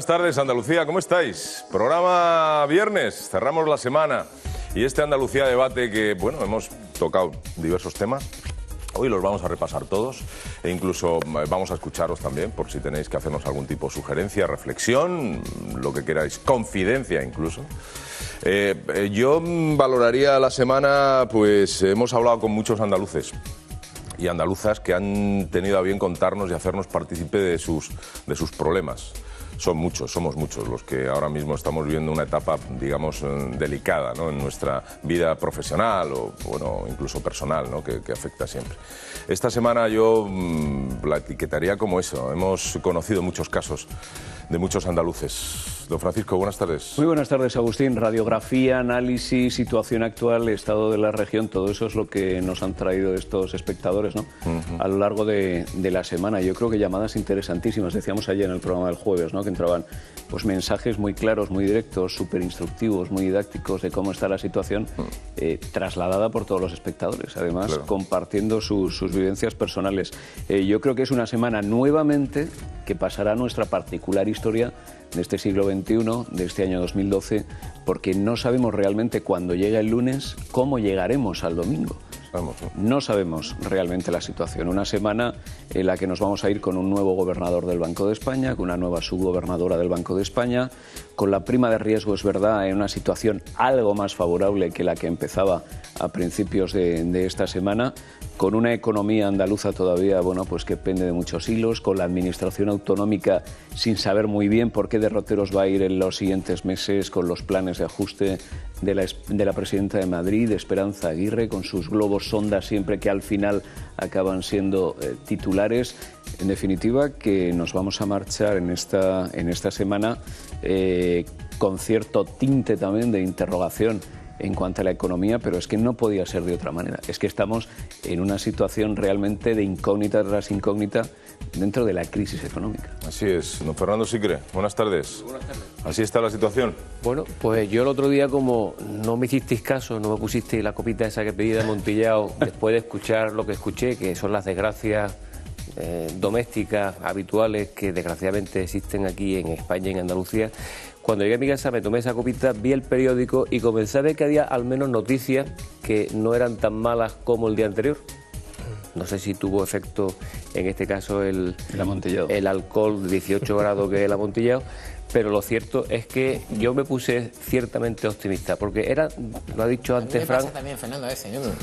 Buenas tardes, Andalucía, ¿cómo estáis? Programa viernes, cerramos la semana y este Andalucía Debate que, bueno, hemos tocado diversos temas. Hoy los vamos a repasar todos e incluso vamos a escucharos también por si tenéis que hacernos algún tipo de sugerencia, reflexión, lo que queráis, confidencia incluso. Yo valoraría la semana, pues hemos hablado con muchos andaluces y andaluzas que han tenido a bien contarnos y hacernos partícipe de sus problemas. Somos muchos los que ahora mismo estamos viviendo una etapa, digamos, delicada, ¿no?, en nuestra vida profesional o, bueno, incluso personal, ¿no?, que afecta siempre. Esta semana yo la etiquetaría como eso. Hemos conocido muchos casos de muchos andaluces. Don Francisco, buenas tardes. Muy buenas tardes, Agustín. Radiografía, análisis, situación actual, estado de la región, todo eso es lo que nos han traído estos espectadores, ¿no? A lo largo de la semana. Yo creo que llamadas interesantísimas. Decíamos ayer en el programa del jueves, ¿no?, que entraban pues mensajes muy claros, muy directos, súper instructivos, muy didácticos de cómo está la situación, trasladada por todos los espectadores, además, claro, compartiendo sus vivencias personales. Yo creo que es una semana nuevamente que pasará nuestra particular historia de este siglo XXI, de este año 2012, porque no sabemos realmente cuando llega el lunes cómo llegaremos al domingo. No sabemos realmente la situación. Una semana en la que nos vamos a ir con un nuevo gobernador del Banco de España, con una nueva subgobernadora del Banco de España, con la prima de riesgo, es verdad, en una situación algo más favorable que la que empezaba a principios de esta semana, con una economía andaluza todavía, bueno, pues que pende de muchos hilos, con la administración autonómica sin saber muy bien por qué derroteros va a ir en los siguientes meses, con los planes de ajuste de la presidenta de Madrid, Esperanza Aguirre, con sus globos sonda siempre que al final acaban siendo titulares. En definitiva, que nos vamos a marchar en esta semana con cierto tinte también de interrogación en cuanto a la economía, pero es que no podía ser de otra manera. Es que estamos en una situación realmente de incógnita tras incógnita dentro de la crisis económica. Así es. Don Fernando Sicre, buenas tardes. Buenas tardes. ¿Así está la situación? Bueno, pues yo el otro día, como no me hicisteis caso, no me pusisteis la copita esa que pedí de amontillado, después de escuchar lo que escuché, que son las desgracias domésticas habituales que desgraciadamente existen aquí en España y en Andalucía, cuando llegué a mi casa me tomé esa copita, vi el periódico y comencé a ver que había al menos noticias que no eran tan malas como el día anterior. No sé si tuvo efecto en este caso el amontillado, el alcohol de 18 grados que es el amontillado, pero lo cierto es que yo me puse ciertamente optimista, porque era, lo ha dicho antes Fran... Me pasa también, Fernando,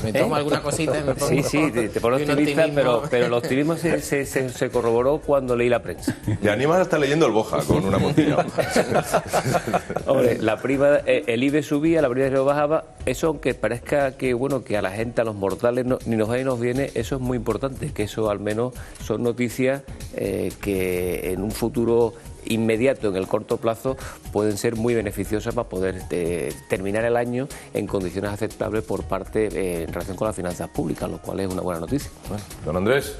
me tomo alguna cosita y me pongo... Sí, te pones optimista, pero el optimismo se corroboró cuando leí la prensa. Te animas hasta leyendo el Boja con un amontillado. Hombre, la prima, el IBE subía, la prima de riesgo bajaba, eso aunque parezca que, bueno, que a la gente, a los mortales, ni nos va ni nos viene, eso es muy importante, que eso al menos son noticias que en un futuro inmediato, en el corto plazo, pueden ser muy beneficiosas para poder terminar el año en condiciones aceptables por parte en relación con las finanzas públicas, lo cual es una buena noticia. Bueno, don Andrés,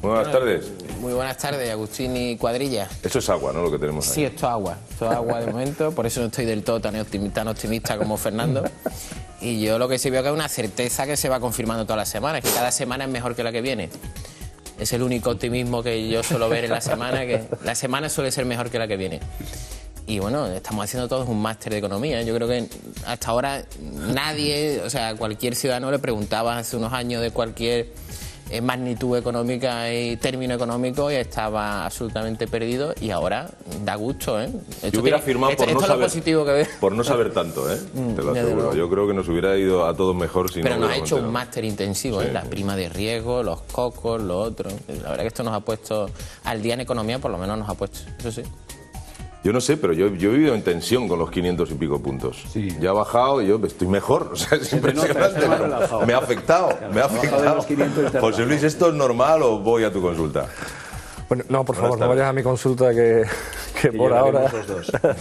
muy buenas tardes. Muy buenas tardes, Agustín y cuadrilla. Eso es agua, ¿no?, lo que tenemos ahí. Sí, esto es agua de momento, por eso no estoy del todo tan optimista como Fernando. Y yo lo que sí veo que es una certeza que se va confirmando todas las semanas, que cada semana es mejor que la que viene. Es el único optimismo que yo suelo ver en la semana, que la semana suele ser mejor que la que viene. Y bueno, estamos haciendo todos un máster de economía. Yo creo que hasta ahora nadie, o sea, cualquier ciudadano le preguntaba hace unos años de cualquier magnitud económica y término económico y estaba absolutamente perdido, y ahora da gusto, ¿eh? Yo hubiera firmado por no saber tanto, ¿eh? Te lo aseguro. Yo creo que nos hubiera ido a todos mejor si Pero nos ha hecho un máster intensivo, sí, la prima de riesgo, los cocos, lo otro. La verdad que esto nos ha puesto al día en economía, por lo menos nos ha puesto, eso sí. Yo no sé, pero yo he vivido en tensión con los 500 y pico puntos. Sí. Ya ha bajado y yo estoy mejor. O sea, es impresionante. Me ha afectado, me ha afectado. José Luis, ¿esto es normal o voy a tu consulta? Bueno, no, por favor, no vayas a mi consulta que por ahora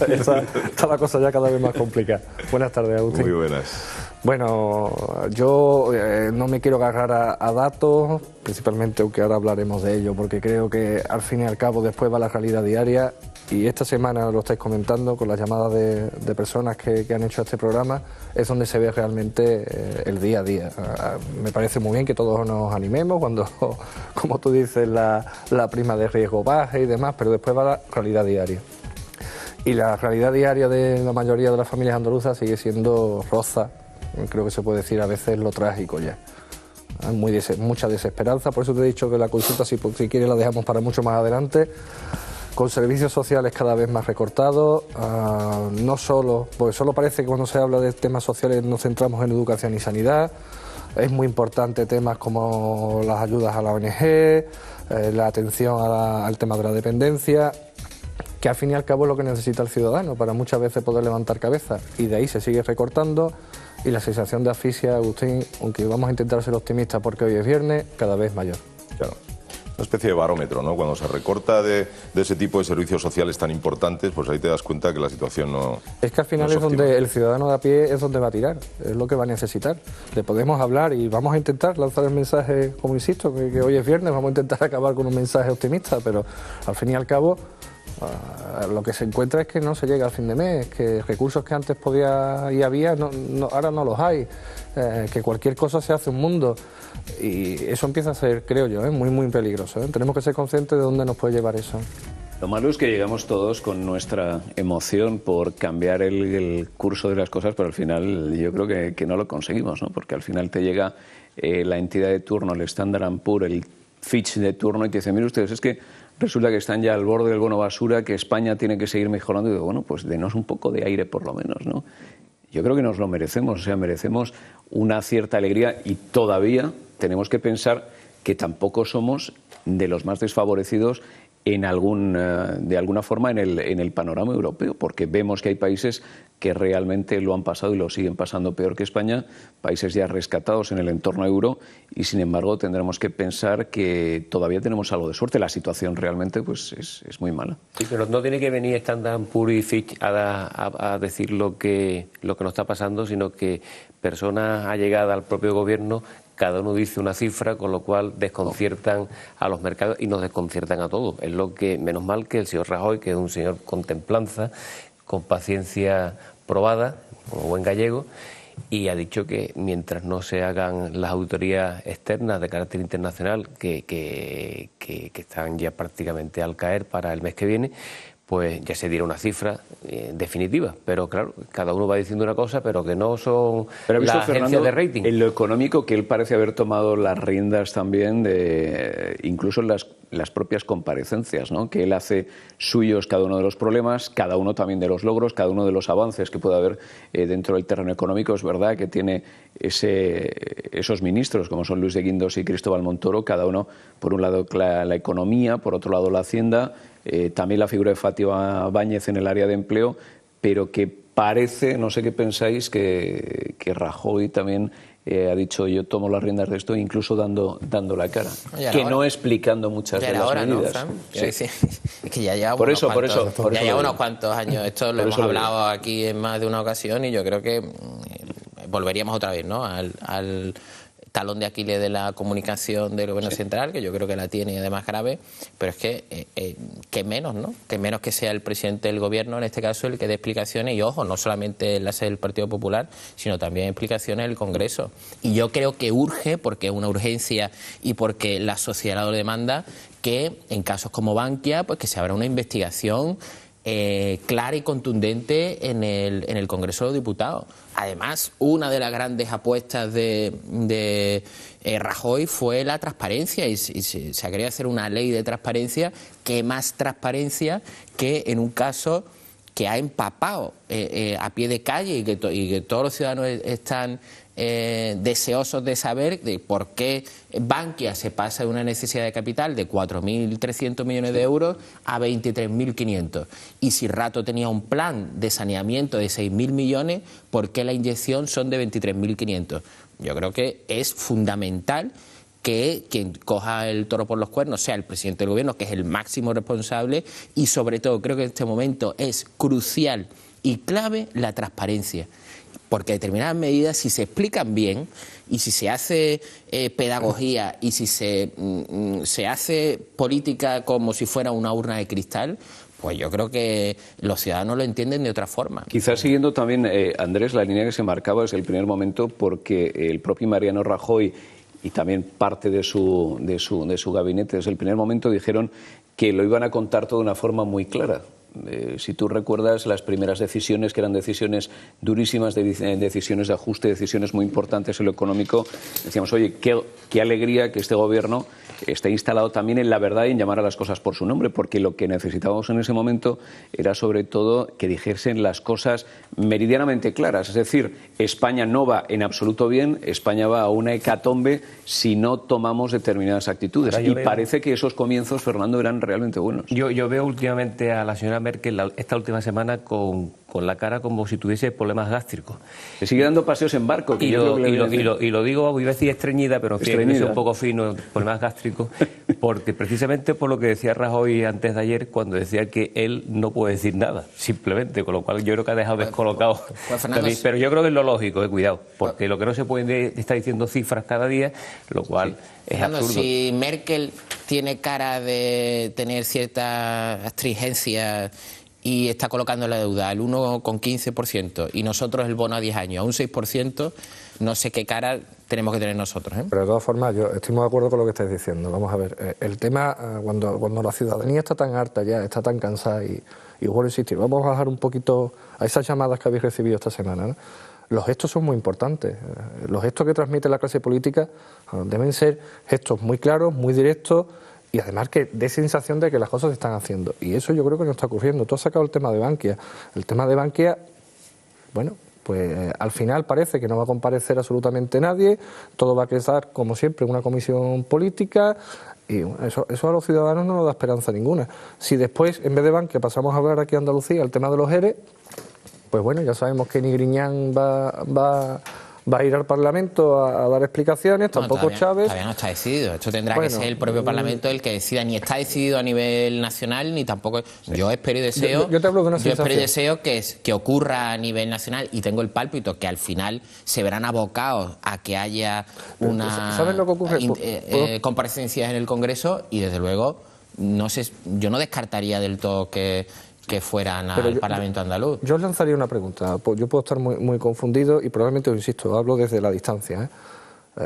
está la cosa ya cada vez más complicada. Buenas tardes, Agustín. Muy buenas. Bueno, yo no me quiero agarrar a datos, principalmente, aunque ahora hablaremos de ello, porque creo que al fin y al cabo después va la realidad diaria, y esta semana lo estáis comentando con las llamadas de personas que han hecho este programa, es donde se ve realmente el día a día. Me parece muy bien que todos nos animemos cuando, como tú dices, la prima de riesgo baje y demás, pero después va la realidad diaria. Y la realidad diaria de la mayoría de las familias andaluzas sigue siendo roza, creo que se puede decir a veces lo trágico ya. Hay mucha desesperanza, por eso te he dicho que la consulta, si quieres, la dejamos para mucho más adelante, con servicios sociales cada vez más recortados, no solo, porque solo parece que cuando se habla de temas sociales nos centramos en educación y sanidad. Es muy importante temas como las ayudas a la ONG, la atención al tema de la dependencia, que al fin y al cabo es lo que necesita el ciudadano para muchas veces poder levantar cabeza, y de ahí se sigue recortando. Y la sensación de asfixia, Agustín, aunque vamos a intentar ser optimistas porque hoy es viernes, cada vez mayor. Claro. Una especie de barómetro, ¿no? Cuando se recorta de ese tipo de servicios sociales tan importantes, pues ahí te das cuenta que la situación no es que al final es donde el ciudadano de a pie es donde va a tirar, es lo que va a necesitar. Le podemos hablar y vamos a intentar lanzar el mensaje, como insisto, que hoy es viernes, vamos a intentar acabar con un mensaje optimista, pero al fin y al cabo lo que se encuentra es que no se llega al fin de mes, que recursos que antes podía y había, ahora no los hay, que cualquier cosa se hace un mundo, y eso empieza a ser, creo yo, muy muy peligroso. Tenemos que ser conscientes de dónde nos puede llevar eso. Lo malo es que llegamos todos con nuestra emoción por cambiar el curso de las cosas, pero al final yo creo que no lo conseguimos, ¿no? Porque al final te llega la entidad de turno, el Standard & Poor's, el Fitch de turno, y te dice, mire ustedes, es que resulta que están ya al borde del bono basura, que España tiene que seguir mejorando. Y digo, bueno, pues denos un poco de aire por lo menos, ¿no? Yo creo que nos lo merecemos, o sea, merecemos una cierta alegría, y todavía tenemos que pensar que tampoco somos de los más desfavorecidos de alguna forma en el panorama europeo, porque vemos que hay países que realmente lo han pasado y lo siguen pasando peor que España, países ya rescatados en el entorno euro, y sin embargo tendremos que pensar que todavía tenemos algo de suerte. La situación realmente pues es muy mala. Sí, pero no tiene que venir Standard & Poor's y Fitch a decir lo que nos está pasando, sino que personas allegadas al propio gobierno, cada uno dice una cifra, con lo cual desconciertan a los mercados y nos desconciertan a todos. Es lo que, menos mal que el señor Rajoy, que es un señor con templanza, con paciencia probada, como buen gallego, y ha dicho que mientras no se hagan las auditorías externas de carácter internacional, que están ya prácticamente al caer para el mes que viene, pues ya se dirá una cifra definitiva. Pero claro, cada uno va diciendo una cosa, pero que no son las agencias de rating. En lo económico, que él parece haber tomado las riendas también de incluso las propias comparecencias, ¿no? Que él hace suyos cada uno de los problemas, cada uno también de los logros, cada uno de los avances que puede haber dentro del terreno económico. Es verdad que tiene esos ministros, como son Luis de Guindos y Cristóbal Montoro, cada uno, por un lado la economía, por otro lado la hacienda, también la figura de Fátima Báñez en el área de empleo, pero que parece, no sé qué pensáis, que Rajoy también ha dicho yo tomo las riendas de esto, incluso dando la cara, que no explicando muchas de las medidas. ¿No, sí. Es que ya lleva unos cuantos años, esto lo hemos hablado aquí en más de una ocasión, y yo creo que volveríamos otra vez, ¿no? al talón de Aquiles de la comunicación del gobierno central, que yo creo que la tiene y además grave, pero es que menos, ¿no? Que menos que sea el presidente del gobierno, en este caso, el que dé explicaciones, y ojo, no solamente en la sede del Partido Popular, sino también explicaciones en el Congreso. Y yo creo que urge, porque es una urgencia y porque la sociedad lo demanda, que en casos como Bankia, pues que se abra una investigación clara y contundente en el Congreso de los Diputados. Además, una de las grandes apuestas de Rajoy fue la transparencia, y se ha querido hacer una ley de transparencia. ¿Qué más transparencia que en un caso que ha empapado a pie de calle y que todos los ciudadanos están deseosos de saber de por qué Bankia se pasa de una necesidad de capital de 4.300 millones de euros a 23.500? Y si Rato tenía un plan de saneamiento de 6.000 millones, ¿por qué la inyección son de 23.500? Yo creo que es fundamental que quien coja el toro por los cuernos sea el presidente del gobierno, que es el máximo responsable, y sobre todo creo que en este momento es crucial y clave la transparencia, porque determinadas medidas, si se explican bien y si se hace pedagogía y si se hace política como si fuera una urna de cristal, pues yo creo que los ciudadanos lo entienden de otra forma. Quizás siguiendo también, Andrés, la línea que se marcaba desde el primer momento, porque el propio Mariano Rajoy y también parte de su gabinete desde el primer momento dijeron que lo iban a contar todo de una forma muy clara. Si tú recuerdas las primeras decisiones, que eran decisiones durísimas, decisiones de ajuste, decisiones muy importantes en lo económico, decíamos, oye, qué alegría que este gobierno esté instalado también en la verdad y en llamar a las cosas por su nombre, porque lo que necesitábamos en ese momento era sobre todo que dijesen las cosas meridianamente claras. Es decir, España no va en absoluto bien, España va a una hecatombe si no tomamos determinadas actitudes. Y parece que esos comienzos, Fernando, eran realmente buenos. Yo veo últimamente a la señora Merkel esta última semana con la cara como si tuviese problemas gástricos. Se sigue dando paseos en barco. Y lo digo, voy a decir estreñida, pero es un poco fino, problemas gástricos, porque precisamente por lo que decía Rajoy antes de ayer, cuando decía que él no puede decir nada, simplemente, con lo cual yo creo que ha dejado descolocado. Pero yo creo que es lo lógico, cuidado, porque lo que no se puede estar diciendo cifras cada día, lo cual es absurdo. Si Merkel tiene cara de tener cierta astringencia y está colocando la deuda al 1,15% y nosotros el bono a 10 años a un 6%, no sé qué cara tenemos que tener nosotros, ¿eh? Pero de todas formas, yo estoy muy de acuerdo con lo que estáis diciendo. Vamos a ver, el tema, cuando la ciudadanía está tan harta ya, está tan cansada y vuelvo a insistir, vamos a bajar un poquito a esas llamadas que habéis recibido esta semana, ¿no? Los gestos son muy importantes. Los gestos que transmite la clase política deben ser gestos muy claros, muy directos, y además que dé sensación de que las cosas se están haciendo. Y eso yo creo que no está ocurriendo. Tú has sacado el tema de Bankia. El tema de Bankia, bueno, pues al final parece que no va a comparecer absolutamente nadie, todo va a quedar, como siempre, en una comisión política, y eso a los ciudadanos no nos da esperanza ninguna. Si después, en vez de Bankia, pasamos a hablar aquí en Andalucía el tema de los ERE, pues bueno, ya sabemos que ni Griñán va a ir al Parlamento a dar explicaciones, tampoco Chávez. Todavía no está decidido. Esto tendrá que ser el propio Parlamento el que decida. Ni está decidido a nivel nacional, ni tampoco. Sí. Yo espero y deseo. Yo te hablo de una sensación. Yo espero y deseo que ocurra a nivel nacional, y tengo el pálpito que al final se verán abocados a que haya una. ¿Sabes lo que ocurre? Comparecencias en el Congreso, y desde luego no sé, yo no descartaría del todo que fueran al Parlamento andaluz. Yo os lanzaría una pregunta. Yo puedo estar muy confundido y probablemente, os insisto, hablo desde la distancia, ¿eh?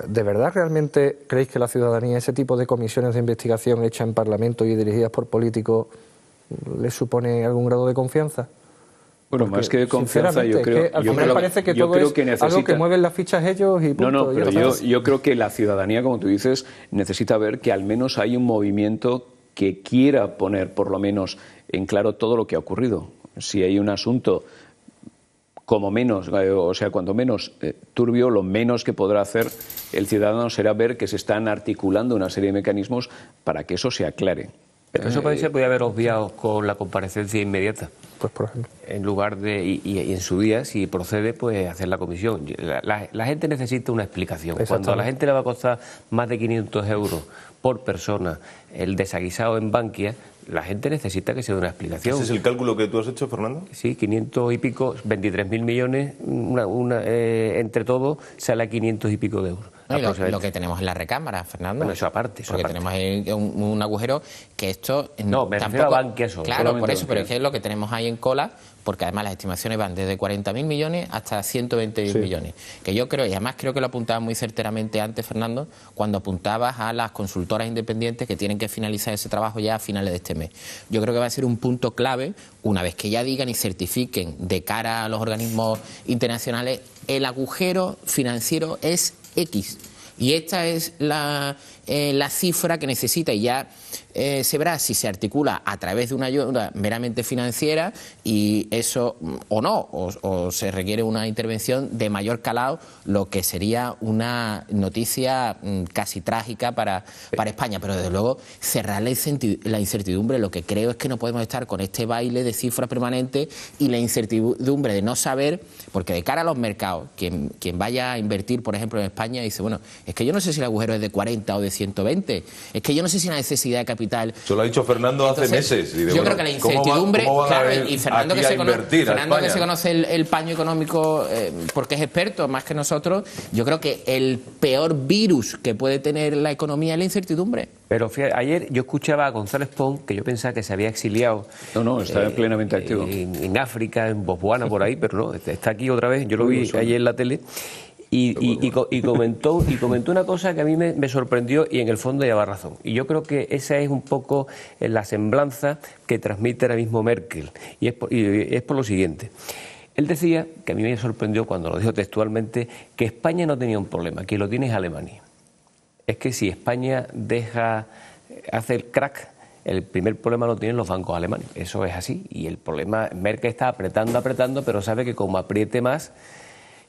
¿De verdad realmente creéis que la ciudadanía, ese tipo de comisiones de investigación hechas en Parlamento y dirigidas por políticos, les supone algún grado de confianza? Bueno, porque, más que de confianza, yo creo que al final parece que todo es algo que mueven las fichas ellos y punto. No, pero yo creo que la ciudadanía, como tú dices, necesita ver que al menos hay un movimiento que quiera poner por lo menos en claro todo lo que ha ocurrido. Si hay un asunto como menos, o sea, cuanto menos turbio, lo menos que podrá hacer el ciudadano será ver que se están articulando una serie de mecanismos para que eso se aclare. Pero eso se podía haber obviado con la comparecencia inmediata. Pues por ejemplo. En lugar de, y en su día, si procede, pues hacer la comisión. La gente necesita una explicación. Cuando a la gente le va a costar más de 500 euros por persona el desaguisado en Bankia, la gente necesita que se dé una explicación. ¿Ese es el cálculo que tú has hecho, Fernando? Sí, 500 y pico, 23.000 millones, entre todos sale a 500 y pico de euros. No, lo que tenemos en la recámara, Fernando. Bueno, eso aparte. Porque tenemos ahí un agujero que esto. No, me refiero a Bankia solo. Claro, por eso, pero es que es lo que tenemos ahí en cola, porque además las estimaciones van desde 40.000 millones hasta 120.000 millones. Que yo creo, y además creo que lo apuntaba muy certeramente antes, Fernando, cuando apuntabas a las consultoras independientes que tienen que finalizar ese trabajo ya a finales de este mes. Yo creo que va a ser un punto clave, una vez que ya digan y certifiquen de cara a los organismos internacionales, el agujero financiero es X. Y esta es la cifra que necesita, y ya se verá si se articula a través de una ayuda meramente financiera, y eso o no, o se requiere una intervención de mayor calado, lo que sería una noticia casi trágica para España. Pero desde luego cerrar la incertidumbre, lo que creo es que no podemos estar con este baile de cifras permanentes y la incertidumbre de no saber, porque de cara a los mercados, quien vaya a invertir, por ejemplo, en España, dice, bueno, es que yo no sé si el agujero es de 40 o de 120, es que yo no sé si la necesidad de capital. Eso lo ha dicho Fernando hace meses. Y yo creo que la incertidumbre, claro, y Fernando que se conoce el paño económico porque es experto más que nosotros, yo creo que el peor virus que puede tener la economía es la incertidumbre. Pero fíjate, ayer yo escuchaba a González Pons, que yo pensaba que se había exiliado. No, está plenamente activo. En África, en Botswana, por ahí, pero no, está aquí otra vez. Yo lo vi ayer en la tele. Y comentó una cosa que a mí me sorprendió y en el fondo lleva razón. Y yo creo que esa es un poco la semblanza que transmite ahora mismo Merkel. Y es por lo siguiente. Él decía, que a mí me sorprendió cuando lo dijo textualmente, que España no tenía un problema, que lo tiene es Alemania. Es que si España hace el crack, el primer problema lo tienen los bancos alemanes. Eso es así. Y el problema, Merkel está apretando, pero sabe que como apriete más,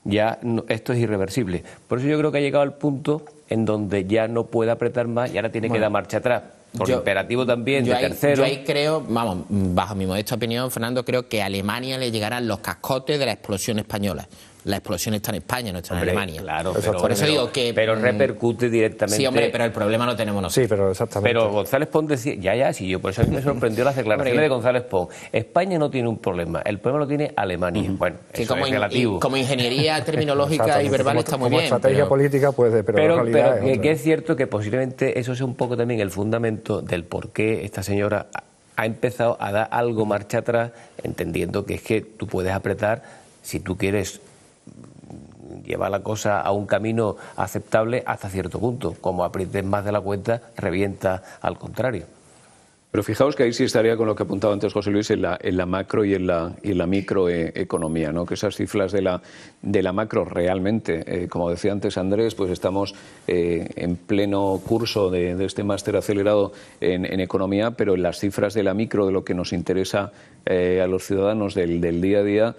ya esto es irreversible. Por eso yo creo que ha llegado al punto en donde ya no puede apretar más y ahora tiene que dar marcha atrás. Por imperativo también de tercero. Yo ahí creo, vamos, bajo mi modesta opinión, Fernando, creo que a Alemania le llegarán los cascotes de la explosión española. La explosión está en España, no está en Alemania. Claro, por eso digo que... Pero repercute directamente... Sí, hombre, pero el problema lo tenemos nosotros. Sí, pero exactamente. Pero González Pons decía... Sí, yo por eso a mí me sorprendió las declaraciones de González Pons. España no tiene un problema, el problema lo tiene Alemania. Bueno, que eso como es relativo. Como ingeniería terminológica y verbal está muy bien. Como estrategia política puede, pero la realidad es otra. Que es cierto que posiblemente eso sea un poco también el fundamento del por qué esta señora ha empezado a dar algo marcha atrás, entendiendo que es que tú puedes apretar si tú quieres llevar la cosa a un camino aceptable hasta cierto punto. Como aprietes más de la cuenta, revienta al contrario. Pero fijaos que ahí sí estaría con lo que apuntaba antes José Luis en la macro y en la microeconomía, ¿no? Que esas cifras de la macro realmente, como decía antes Andrés, pues estamos en pleno curso de este máster acelerado en economía, pero en las cifras de la micro, de lo que nos interesa a los ciudadanos del día a día,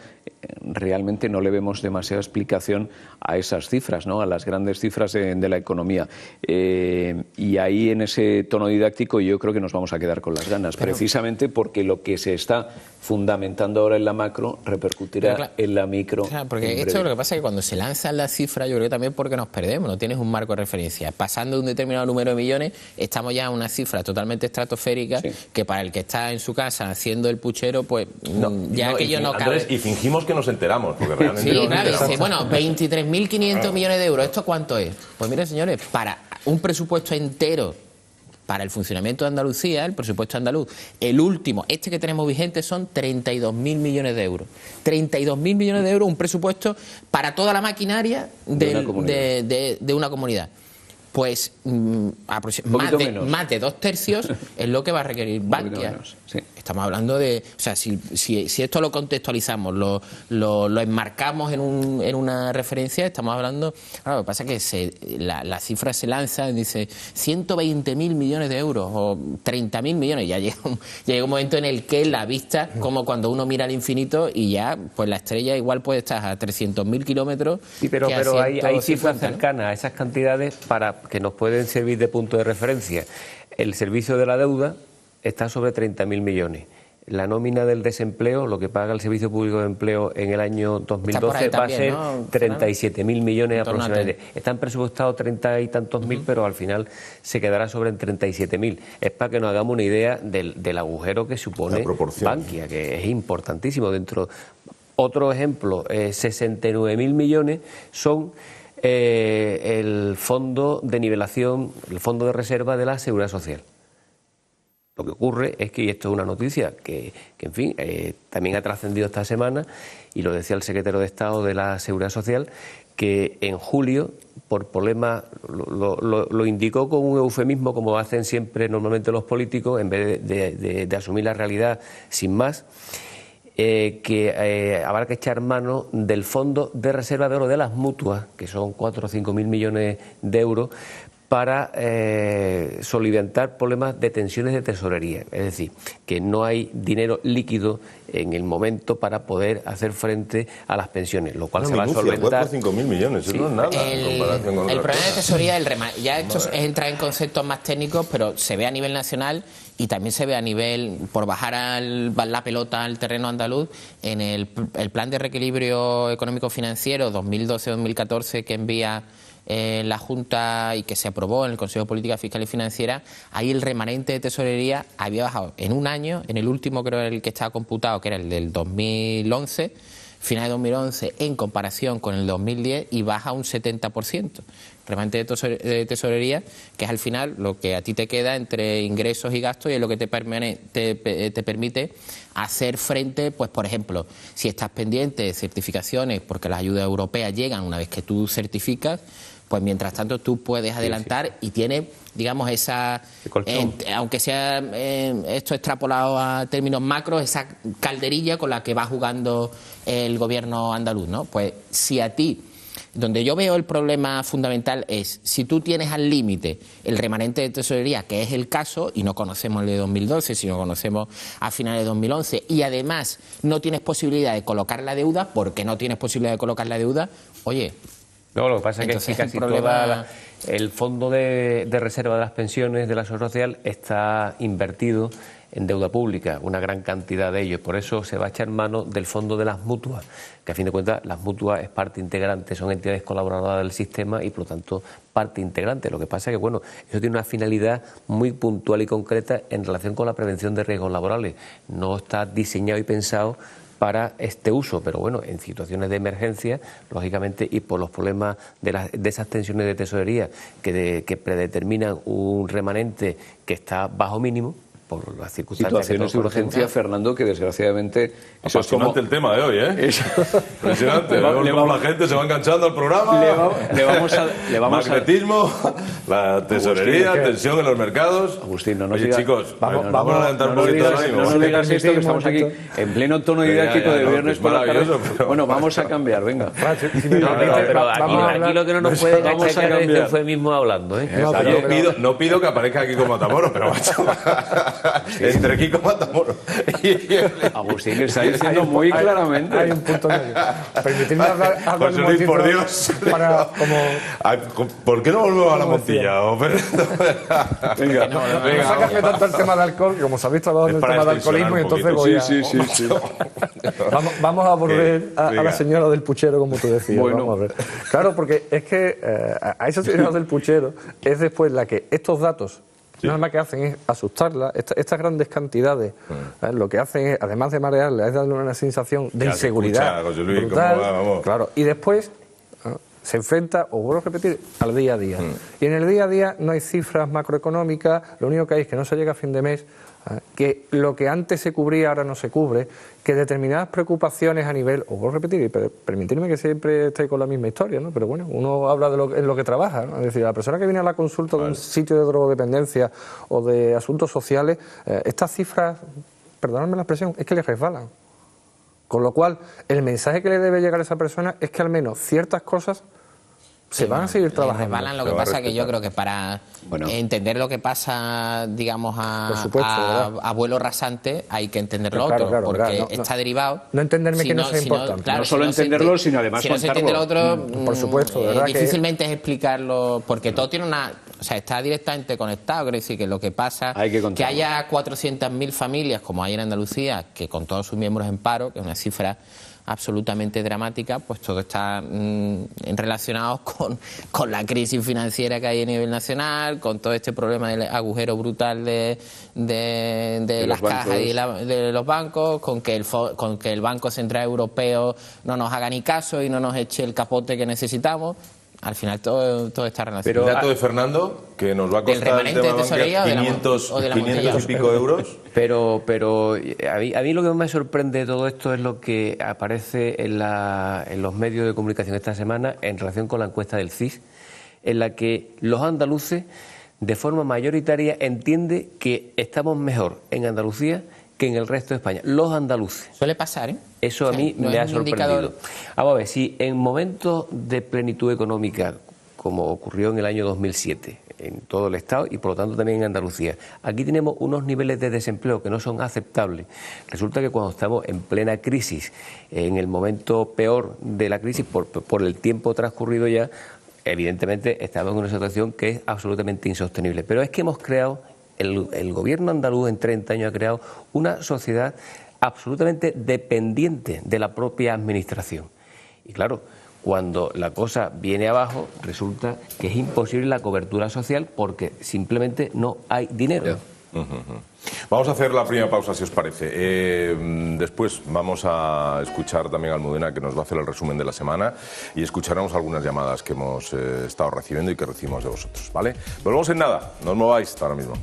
realmente no le vemos demasiada explicación a esas cifras, ¿no? A las grandes cifras de la economía. Y ahí en ese tono didáctico yo creo que nos vamos a quedar con las ganas, precisamente porque lo que se está fundamentando ahora en la macro repercutirá en la micro. Claro, porque esto lo que pasa es que cuando se lanzan las cifras, yo creo que también porque nos perdemos, no tienes un marco de referencia. Pasando de un determinado número de millones, estamos ya a una cifra totalmente estratosférica que para el que está en su casa haciendo el puchero, pues aquello no cabe. Y fingimos que nos enteramos, porque realmente... Sí, claro, dice, bueno, 23.500 millones de euros, ¿esto cuánto es? Pues miren, señores, para un presupuesto entero para el funcionamiento de Andalucía, el presupuesto andaluz, el último, este que tenemos vigente, son 32.000 millones de euros. 32.000 millones de euros, un presupuesto para toda la maquinaria de una comunidad. Pues más de 2/3 es lo que va a requerir Bankia. Sí. Estamos hablando de... O sea, si esto lo contextualizamos, lo enmarcamos en una referencia, estamos hablando... Claro, lo que pasa es que la cifra se lanza y dice 120.000 millones de euros o 30.000 millones. Ya llega un momento en el que la vista, como cuando uno mira al infinito y ya, pues la estrella igual puede estar a 300.000 kilómetros. Sí, pero hay cifras cercanas a esas cantidades para que nos pueden servir de punto de referencia. El servicio de la deuda está sobre 30.000 millones. La nómina del desempleo, lo que paga el Servicio Público de Empleo en el año 2012 va a ser 37.000 millones aproximadamente. Están presupuestados 30 y tantos mil, pero al final se quedará sobre 37.000. Es para que nos hagamos una idea del agujero que supone Bankia, que es importantísimo. Otro ejemplo, 69.000 millones son el fondo de nivelación, el fondo de reserva de la Seguridad Social. Lo que ocurre es que, y esto es una noticia que en fin, también ha trascendido esta semana, y lo decía el secretario de Estado de la Seguridad Social, que en julio, por problemas, lo indicó con un eufemismo, como hacen siempre normalmente los políticos, en vez de asumir la realidad sin más, que habrá que echar mano del fondo de reserva de oro de las mutuas, que son 4 o 5.000 millones de euros, para solventar problemas de tensiones de tesorería. Es decir, que no hay dinero líquido en el momento para poder hacer frente a las pensiones, lo cual se va a solventar. 4 o 5.000 millones, eso no es nada en comparación con el problema de tesorería, ya esto es entrar en conceptos más técnicos, pero se ve a nivel nacional y también se ve a nivel, por bajar la pelota al terreno andaluz, en el plan de reequilibrio económico-financiero 2012-2014 que envía la Junta y que se aprobó en el Consejo de Política Fiscal y Financiera. Ahí el remanente de tesorería había bajado en un año, en el último creo el que estaba computado, que era el del 2011, final de 2011 en comparación con el 2010 y baja un 70%. Remanente de tesorería, que es al final lo que a ti te queda entre ingresos y gastos y es lo que te permite hacer frente, pues por ejemplo, si estás pendiente de certificaciones porque las ayudas europeas llegan una vez que tú certificas, pues mientras tanto tú puedes adelantar y tienes, digamos, esa, aunque sea esto extrapolado a términos macros, esa calderilla con la que va jugando el gobierno andaluz, ¿no? Pues si a ti, donde yo veo el problema fundamental es, si tú tienes al límite el remanente de tesorería, que es el caso, y no conocemos el de 2012, sino conocemos a finales de 2011, y además no tienes posibilidad de colocar la deuda, porque no tienes posibilidad de colocar la deuda, oye... No, lo que pasa es que casi todo el fondo de reserva de las pensiones de la Seguridad Social está invertido en deuda pública, una gran cantidad de ellos. Por eso se va a echar mano del fondo de las mutuas, que a fin de cuentas las mutuas es parte integrante, son entidades colaboradoras del sistema y por lo tanto parte integrante. Lo que pasa es que, bueno, eso tiene una finalidad muy puntual y concreta en relación con la prevención de riesgos laborales. No está diseñado y pensado para este uso, pero bueno, en situaciones de emergencia, lógicamente, y por los problemas de esas tensiones de tesorería que predeterminan un remanente que está bajo mínimo, por las circunstancias. Situaciones de urgencia, Fernando, que desgraciadamente... Apasionante el tema de hoy, ¿eh? Impresionante. La gente se va enganchando al programa. Le vamos Magnetismo, la tesorería, Agustín, tensión en los mercados. Agustín, no nos Oye, digas... chicos, vamos a adelantar un no poquito el ánimo. No nos digas esto, que estamos aquí en pleno tono didáctico de viernes por la tarde. Bueno, vamos a cambiar, venga. Pero aquí lo que no nos puede achacar es el eufemismo hablando, ¿eh? No pido que aparezca aquí como Matamoros, pero macho... Entre Kiko Matamoros Agustín le está diciendo muy claramente. Hay un punto medio. Permitidme hablar José un Luis, momentito por Dios. para ¿Por qué no volvemos a la Montilla? Venga, no sacarme tanto el tema de alcohol, como sabéis, trabajo en el tema de alcoholismo y entonces voy a... Sí. Vamos a volver a la señora del puchero, como tú decías. Bueno. Vamos a ver. Claro, porque es que a esa señora del puchero es después la que estos datos... Nada más que hacen es asustarla. Estas grandes cantidades lo que hacen es, además de marearla, es darle una sensación de inseguridad José Luis, brutal. ¿cómo va? Vamos. Claro, y después se enfrenta, os vuelvo a repetir, al día a día. Y en el día a día no hay cifras macroeconómicas, lo único que hay es que no se llega a fin de mes, que lo que antes se cubría ahora no se cubre, que determinadas preocupaciones a nivel, os vuelvo a repetir, y permitidme que siempre esté con la misma historia, ¿no? Pero bueno, uno habla en lo que trabaja, ¿no? Es decir, la persona que viene a la consulta de un sitio de drogodependencia o de asuntos sociales, estas cifras, perdonadme la expresión, es que le resbalan. Con lo cual, el mensaje que le debe llegar a esa persona es que al menos ciertas cosas se van a seguir trabajando. Resbalan, lo que pasa es que yo creo que para entender lo que pasa, digamos, a vuelo rasante, hay que entender lo otro, porque está derivado. No entenderme que no sea importante. Claro, no solo entenderlo, sino además si no se entiende lo otro, por supuesto, ¿verdad? Difícilmente es explicarlo, porque todo tiene una... O sea, está directamente conectado, quiere decir que lo que pasa, que haya 400.000 familias, como hay en Andalucía, que con todos sus miembros en paro, que es una cifra absolutamente dramática, pues todo está relacionado con la crisis financiera que hay a nivel nacional, con todo este problema del agujero brutal de las cajas y de los bancos, con que el Banco Central Europeo no nos haga ni caso y no nos eche el capote que necesitamos. Al final todo está relacionado. Pero el dato de Fernando, que nos va a costar el tema bancario 500 y pico euros. Pero a mí lo que más me sorprende de todo esto es lo que aparece en los medios de comunicación esta semana en relación con la encuesta del CIS, en la que los andaluces, de forma mayoritaria, entienden que estamos mejor en Andalucía que en el resto de España. Los andaluces. Suele pasar, ¿eh? Eso a mí me ha sorprendido. Vamos a ver, si en momentos de plenitud económica, como ocurrió en el año 2007, en todo el Estado y por lo tanto también en Andalucía, aquí tenemos unos niveles de desempleo que no son aceptables. Resulta que cuando estamos en plena crisis, en el momento peor de la crisis, por el tiempo transcurrido ya, evidentemente estamos en una situación que es absolutamente insostenible. Pero es que hemos creado, el gobierno andaluz en 30 años ha creado una sociedad absolutamente dependiente de la propia administración. Y claro, cuando la cosa viene abajo, resulta que es imposible la cobertura social porque simplemente no hay dinero. Vamos a hacer la primera pausa, si os parece. Después vamos a escuchar también a Almudena, que nos va a hacer el resumen de la semana, y escucharemos algunas llamadas que hemos estado recibiendo y que recibimos de vosotros, ¿vale? Volvemos en nada, no os mováis hasta ahora mismo.